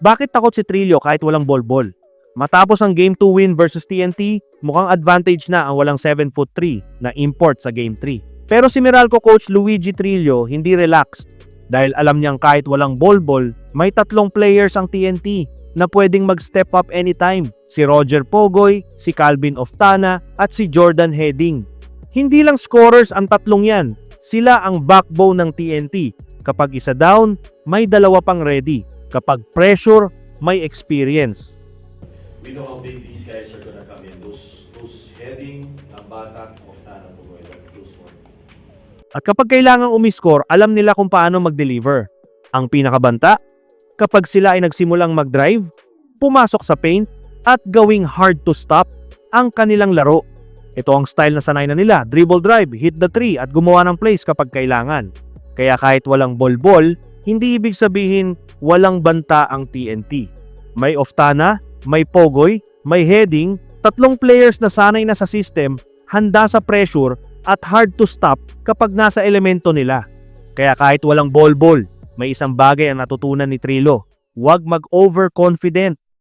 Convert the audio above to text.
Bakit takot si Trillo kahit walang ball-ball? Matapos ang Game 2 win versus TNT, mukhang advantage na ang walang 7'3" na import sa Game 3. Pero si Meralco coach Luigi Trillo hindi relaxed dahil alam niyang kahit walang ball-ball, may 3 players ang TNT na pwedeng mag-step up anytime. Si Roger Pogoy, si Calvin Oftana at si Jordan Heading. Hindi lang scorers ang 3 yan, sila ang backbone ng TNT. Kapag isa down, may 2 pang ready. Kapag pressure, may experience. We know how big these guys are gonna come in. Those heading, Nambata, Oftana, Pugoy, those one. At kapag kailangang umiscore, alam nila kung paano mag-deliver. Ang pinakabanta, kapag sila ay nagsimulang mag-drive, pumasok sa paint, at gawing hard to stop ang kanilang laro. Ito ang style na sanay na nila, dribble drive, hit the tree at gumawa ng plays kapag kailangan. Kaya kahit walang ball-ball, hindi ibig sabihin walang banta ang TNT. May Oftana, may Pogoy, may Heading, 3 players na sanay na sa system, handa sa pressure at hard to stop kapag nasa elemento nila. Kaya kahit walang ball-ball, may isang bagay ang natutunan ni Trillo. Huwag mag-overconfident.